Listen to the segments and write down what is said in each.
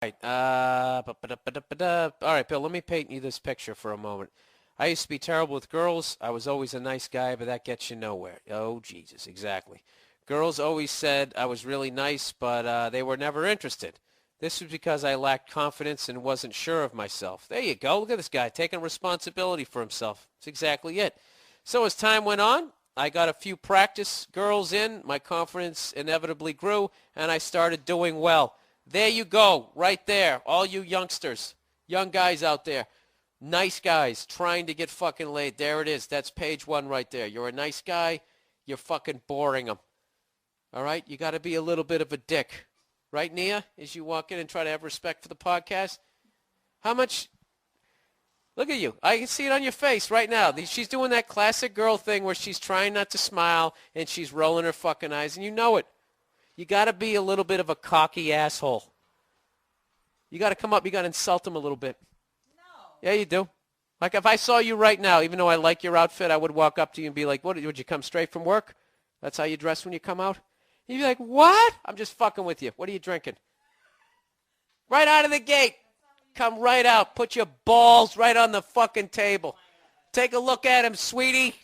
right. All right, Bill, let me paint you this picture for a moment. I used to be terrible with girls. I was always a nice guy, but that gets you nowhere. Oh, Jesus, exactly. Girls always said I was really nice, but they were never interested. This was because I lacked confidence and wasn't sure of myself. There you go. Look at this guy taking responsibility for himself. That's exactly it. So as time went on, I got a few practice girls in. My confidence inevitably grew, and I started doing well. There you go, right there. All you youngsters, young guys out there, nice guys trying to get fucking laid. There it is. That's page one right there. You're a nice guy. You're fucking boring them. All right? You got to be a little bit of a dick. Right, Nia, as you walk in and try to have respect for the podcast? How much? Look at you. I can see it on your face right now. She's doing that classic girl thing where she's trying not to smile and she's rolling her fucking eyes, and you know it. You got to be a little bit of a cocky asshole. You got to come up. You got to insult him a little bit. No. Yeah, you do. Like if I saw you right now, even though I like your outfit, I would walk up to you and be like, "What? Would you come straight from work? That's how you dress when you come out?" You'd be like, "What? I'm just fucking with you. What are you drinking?" Right out of the gate. Come right out. Put your balls right on the fucking table. Take a look at him, sweetie.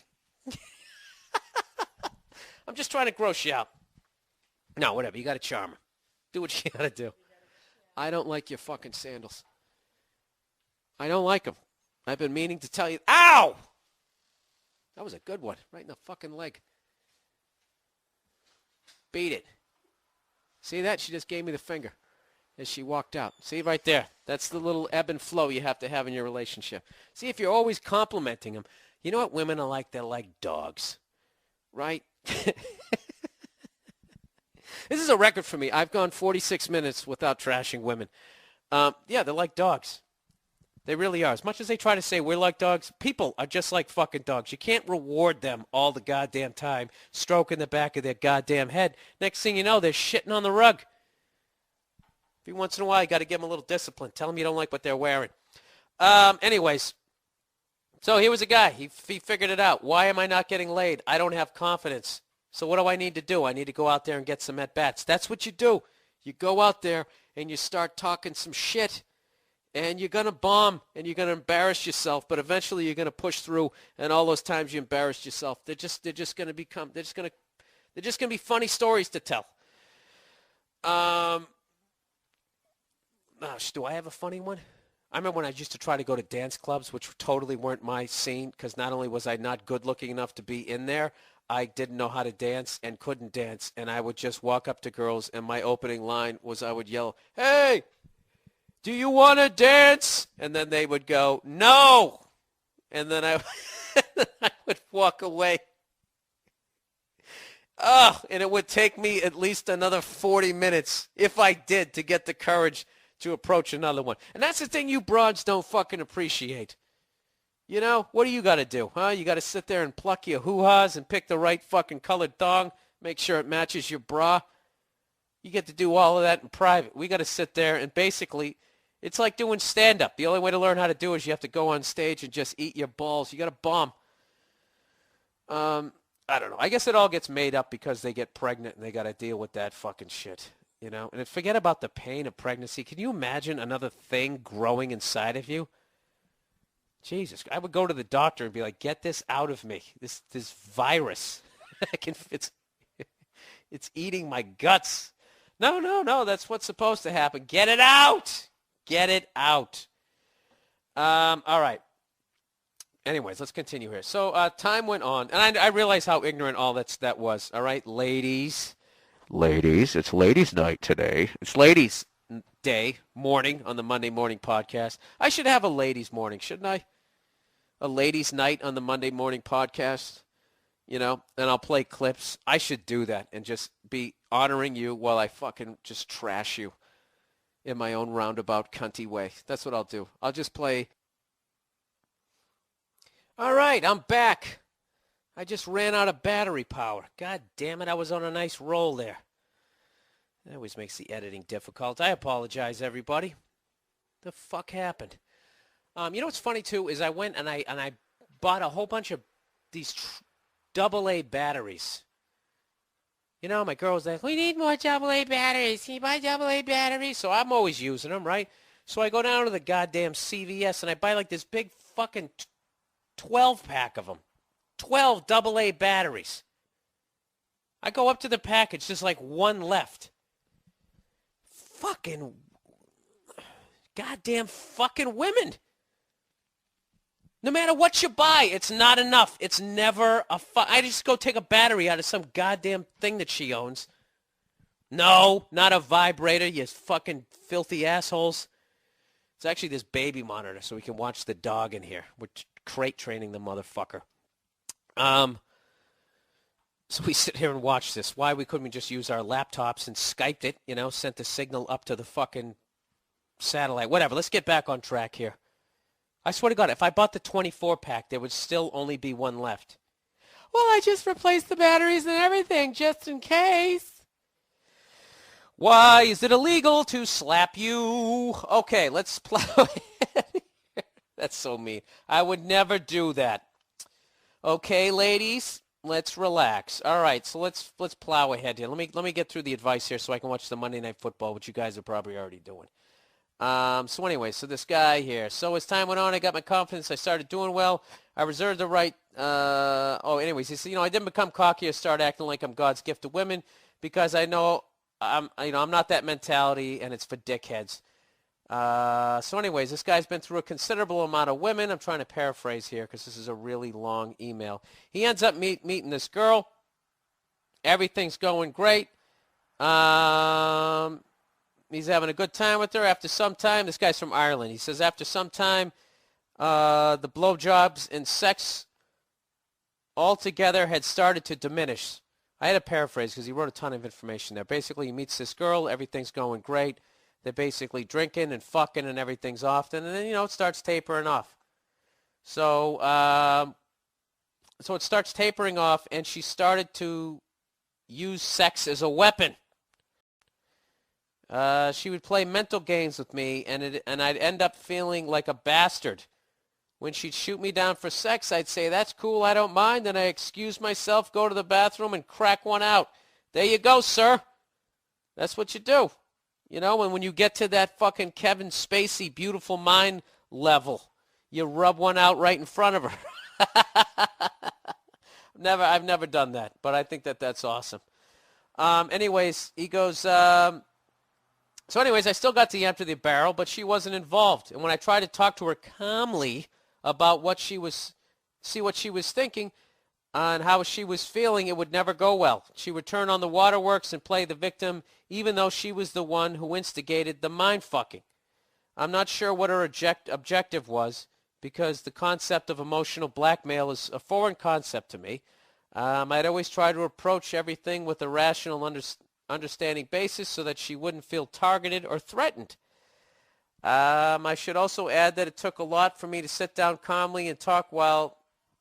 I'm just trying to gross you out. No, whatever. You got to charm her. Do what you got to do. I don't like your fucking sandals. I don't like them. I've been meaning to tell you. Ow! That was a good one. Right in the fucking leg. Beat it. See that? She just gave me the finger as she walked out. See right there? That's the little ebb and flow you have to have in your relationship. See, if you're always complimenting them, you know what women are like? They're like dogs. Right? This is a record for me. I've gone 46 minutes without trashing women. Yeah, they're like dogs. They really are. As much as they try to say we're like dogs, people are just like fucking dogs. You can't reward them all the goddamn time, stroking the back of their goddamn head. Next thing you know, they're shitting on the rug. Every once in a while, you got to give them a little discipline. Tell them you don't like what they're wearing. Anyways, so here was a guy. He figured it out. Why am I not getting laid? I don't have confidence. So what do I need to do? I need to go out there and get some at-bats. That's what you do. You go out there and you start talking some shit. And you're going to bomb, and you're going to embarrass yourself, but eventually you're going to push through, and all those times you embarrassed yourself, they're just going to be funny stories to tell. Do I have a funny one? I remember when I used to try to go to dance clubs, which totally weren't my scene, because not only was I not good looking enough to be in there, I didn't know how to dance and couldn't dance, and I would just walk up to girls, and my opening line was I would yell, "Hey! Do you want to dance?" And then they would go, "No." And then I would walk away. Oh, and it would take me at least another 40 minutes, if I did, to get the courage to approach another one. And that's the thing you broads don't fucking appreciate. You know, what do you got to do, huh? You got to sit there and pluck your hoo-has and pick the right fucking colored thong, make sure it matches your bra. You get to do all of that in private. We got to sit there and basically... It's like doing stand-up. The only way to learn how to do it is you have to go on stage and just eat your balls. You got to bomb. I don't know. I guess it all gets made up because they get pregnant and they got to deal with that fucking shit, you know? And forget about the pain of pregnancy. Can you imagine another thing growing inside of you? Jesus. I would go to the doctor and be like, "Get this out of me. This virus. It's eating my guts." No. That's what's supposed to happen. Get it out. Get it out. All right. Anyways, let's continue here. So time went on, and I realized how ignorant all that was. All right, ladies, it's ladies' night today. It's ladies' day, morning on the Monday morning podcast. I should have a ladies' morning, shouldn't I? A ladies' night on the Monday morning podcast, you know, and I'll play clips. I should do that and just be honoring you while I fucking just trash you in my own roundabout cunty way. That's what I'll do. I'll just play. All right, I'm back. I just ran out of battery power. God damn it, I was on a nice roll there. That always makes the editing difficult. I apologize, everybody. The fuck happened? You know what's funny, too, is I went and I bought a whole bunch of these AA batteries. You know, my girl's like, we need more AA batteries. Can you buy AA batteries? So I'm always using them, right? So I go down to the goddamn CVS and I buy like this big fucking 12-pack of them. 12 AA batteries. I go up to the package, there's like one left. Fucking goddamn fucking women. No matter what you buy, it's not enough. It's never I just go take a battery out of some goddamn thing that she owns. No, not a vibrator, you fucking filthy assholes. It's actually this baby monitor so we can watch the dog in here. We're crate training the motherfucker. So we sit here and watch this. Why couldn't we just use our laptops and Skyped it, you know, sent the signal up to the fucking satellite. Whatever, let's get back on track here. I swear to God, if I bought the 24-pack, there would still only be one left. Well, I just replaced the batteries and everything, just in case. Why is it illegal to slap you? Okay, let's plow ahead. That's so mean. I would never do that. Okay, ladies, let's relax. All right, so let's plow ahead here. Let me get through the advice here so I can watch the Monday Night Football, which you guys are probably already doing. So anyway, so this guy here. So as time went on, I got my confidence. I started doing well. I reserved the right. Anyways, he said, you know, I didn't become cocky or start acting like I'm God's gift to women because I know I'm not that mentality, and it's for dickheads. So anyways, this guy's been through a considerable amount of women. I'm trying to paraphrase here because this is a really long email. He ends up meeting this girl. Everything's going great. He's having a good time with her. After some time, this guy's from Ireland. He says after some time, the blowjobs and sex altogether had started to diminish. I had to paraphrase because he wrote a ton of information there. Basically, he meets this girl. Everything's going great. They're basically drinking and fucking and everything's off. And then, you know, it starts tapering off. So it starts tapering off, and she started to use sex as a weapon. She would play mental games with me, and I'd end up feeling like a bastard. When she'd shoot me down for sex, I'd say, that's cool, I don't mind, and I excuse myself, go to the bathroom, and crack one out. There you go, sir. That's what you do. You know, and when you get to that fucking Kevin Spacey beautiful mind level, you rub one out right in front of her. I've never done that, but I think that's awesome. Anyways, he goes... So anyways, I still got to empty the barrel, but she wasn't involved. And when I tried to talk to her calmly about what she was thinking and how she was feeling, it would never go well. She would turn on the waterworks and play the victim, even though she was the one who instigated the mind-fucking. I'm not sure what her objective was, because the concept of emotional blackmail is a foreign concept to me. I'd always try to approach everything with a rational understanding basis so that she wouldn't feel targeted or threatened. I should also add that it took a lot for me to sit down calmly and talk while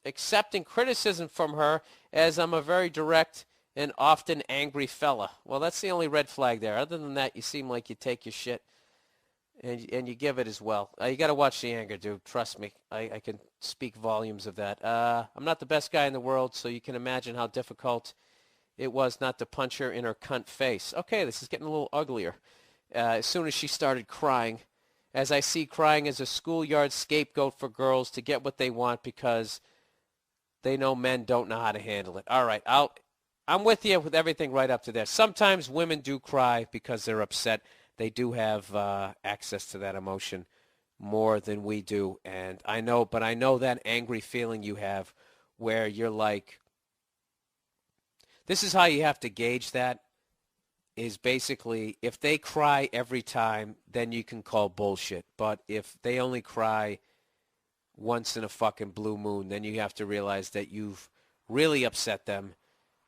accepting criticism from her, as I'm a very direct and often angry fella. Well, that's the only red flag there. Other than that, you seem like you take your shit and you give it as well. You got to watch the anger, dude. Trust me. I can speak volumes of that. I'm not the best guy in the world, so you can imagine how difficult it was not to punch her in her cunt face. Okay, this is getting a little uglier. As soon as she started crying, as I see crying as a schoolyard scapegoat for girls to get what they want because they know men don't know how to handle it. All right, I'm with you with everything right up to there. Sometimes women do cry because they're upset. They do have access to that emotion more than we do. And I know that angry feeling you have where you're like, this is how you have to gauge that, is basically if they cry every time, then you can call bullshit. But if they only cry once in a fucking blue moon, then you have to realize that you've really upset them.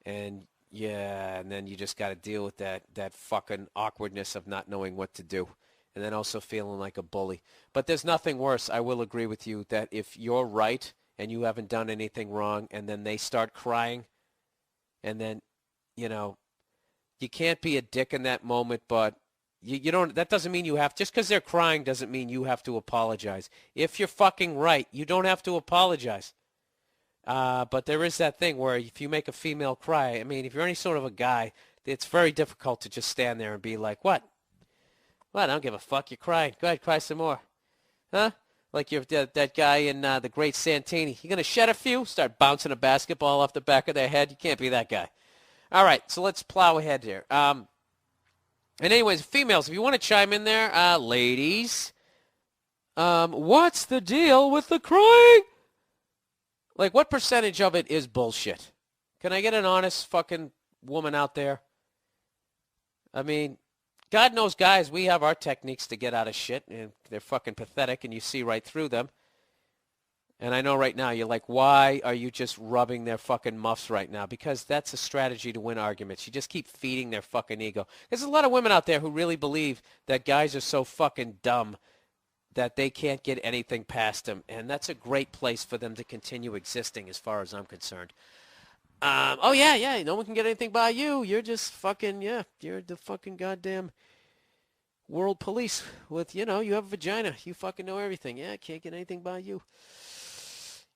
And then you just got to deal with that fucking awkwardness of not knowing what to do. And then also feeling like a bully. But there's nothing worse. I will agree with you that if you're right and you haven't done anything wrong and then they start crying, and then, you know, you can't be a dick in that moment, but you don't, that doesn't mean you have, just because they're crying doesn't mean you have to apologize. If you're fucking right, you don't have to apologize. But there is that thing where if you make a female cry, I mean, if you're any sort of a guy, it's very difficult to just stand there and be like, what? What? I don't give a fuck. You're crying. Go ahead, cry some more. Huh? Like you're that guy in The Great Santini. You going to shed a few? Start bouncing a basketball off the back of their head? You can't be that guy. All right, so let's plow ahead here. And anyways, females, if you want to chime in there, ladies, what's the deal with the crying? Like, what percentage of it is bullshit? Can I get an honest fucking woman out there? I mean, God knows, guys, we have our techniques to get out of shit, and they're fucking pathetic, and you see right through them. And I know right now you're like, why are you just rubbing their fucking muffs right now? Because that's a strategy to win arguments. You just keep feeding their fucking ego. There's a lot of women out there who really believe that guys are so fucking dumb that they can't get anything past them. And that's a great place for them to continue existing as far as I'm concerned. Oh, yeah, no one can get anything by you. You're just fucking, you're the fucking goddamn world police with, you have a vagina. You fucking know everything. Yeah, can't get anything by you.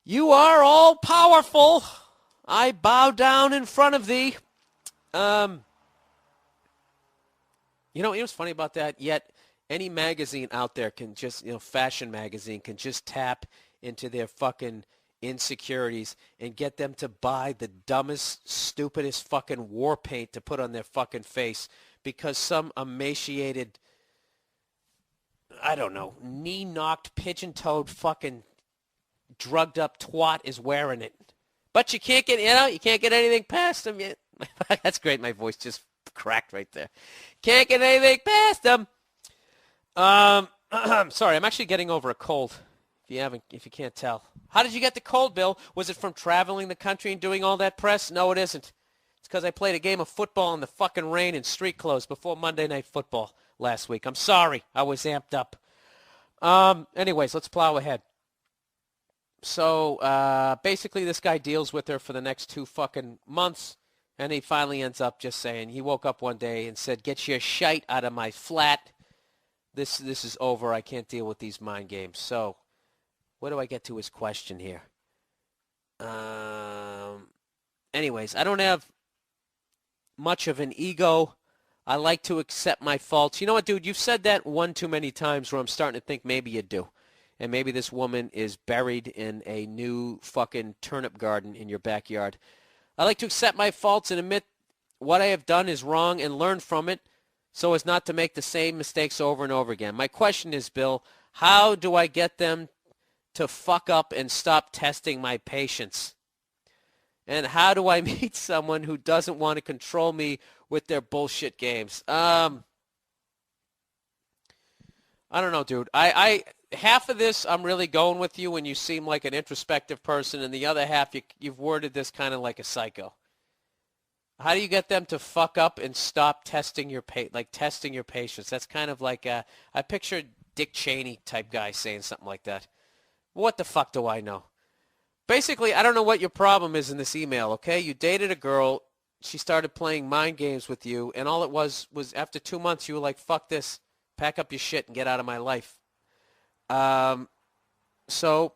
You are all powerful. I bow down in front of thee. You know what's funny about that? Yet any magazine out there can just, fashion magazine can just tap into their fucking insecurities and get them to buy the dumbest, stupidest fucking war paint to put on their fucking face because some emaciated, I don't know, knee-knocked, pigeon-toed fucking drugged up twat is wearing it. But you can't get, you can't get anything past them yet. That's great. My voice just cracked right there. Can't get anything past them. Sorry, I'm actually getting over a cold. If you can't tell. How did you get the cold, Bill? Was it from traveling the country and doing all that press? No, it isn't. It's because I played a game of football in the fucking rain in street clothes before Monday Night Football last week. I'm sorry. I was amped up. Anyways, let's plow ahead. So basically this guy deals with her for the next 2 fucking months, and he finally ends up just saying, he woke up one day and said, get your shite out of my flat. This is over. I can't deal with these mind games. So where do I get to his question here? Anyways, I don't have much of an ego. I like to accept my faults. You know what, dude? You've said that one too many times where I'm starting to think maybe you do. And maybe this woman is buried in a new fucking turnip garden in your backyard. I like to accept my faults and admit what I have done is wrong and learn from it so as not to make the same mistakes over and over again. My question is, Bill, how do I get them to fuck up and stop testing my patience? And how do I meet someone who doesn't want to control me with their bullshit games? I don't know, dude. I half of this I'm really going with you when you seem like an introspective person, and the other half you've worded this kind of like a psycho. How do you get them to fuck up and stop testing your testing your patience? That's kind of like I picture Dick Cheney type guy saying something like that. What the fuck do I know? Basically, I don't know what your problem is in this email, okay? You dated a girl. She started playing mind games with you, and all it was after 2 months, you were like, fuck this. Pack up your shit and get out of my life. So,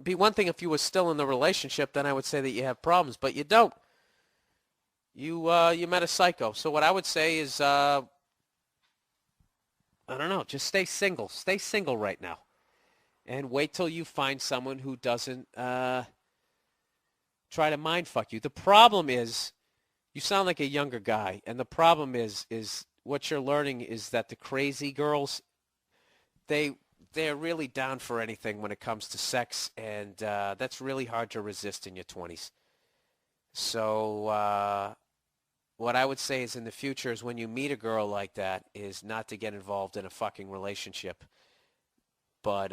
be one thing if you were still in the relationship, then I would say that you have problems, but you don't. You met a psycho. So what I would say is, I don't know, just stay single. Stay single right now. And wait till you find someone who doesn't try to mind fuck you. The problem is, you sound like a younger guy, and the problem is what you're learning is that the crazy girls, they're really down for anything when it comes to sex, and that's really hard to resist in your 20s. So what I would say is in the future is when you meet a girl like that is not to get involved in a fucking relationship. But,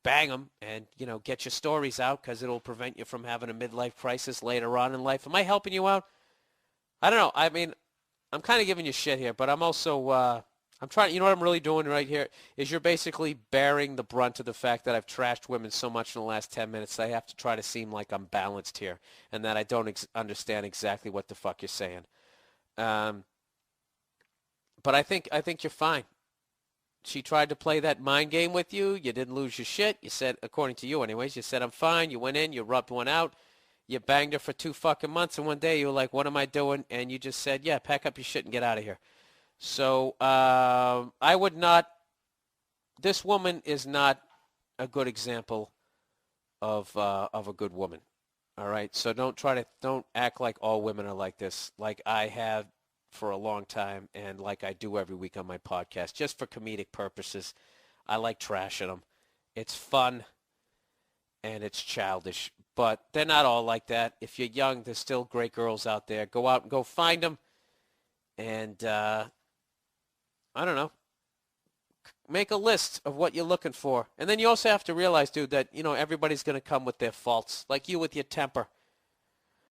bang them and, get your stories out because it'll prevent you from having a midlife crisis later on in life. Am I helping you out? I don't know. I mean, I'm kind of giving you shit here, but I'm also, I'm trying, you know what I'm really doing right here is you're basically bearing the brunt of the fact that I've trashed women so much in the last 10 minutes that I have to try to seem like I'm balanced here and that I don't understand exactly what the fuck you're saying. But I think you're fine. She tried to play that mind game with you. You didn't lose your shit. You said, according to you anyways, you said, I'm fine. You went in, you rubbed one out. You banged her for 2 fucking months, and one day you were like, what am I doing? And you just said, yeah, pack up your shit and get out of here. So I would not, this woman is not a good example of a good woman. All right, so don't act like all women are like this, like I have for a long time, and like I do every week on my podcast, just for comedic purposes. I like trashing them. It's fun and it's childish, but they're not all like that. If you're young, there's still great girls out there. Go out and go find them, and I don't know. Make a list of what you're looking for, and then you also have to realize, dude, that everybody's going to come with their faults, like you with your temper.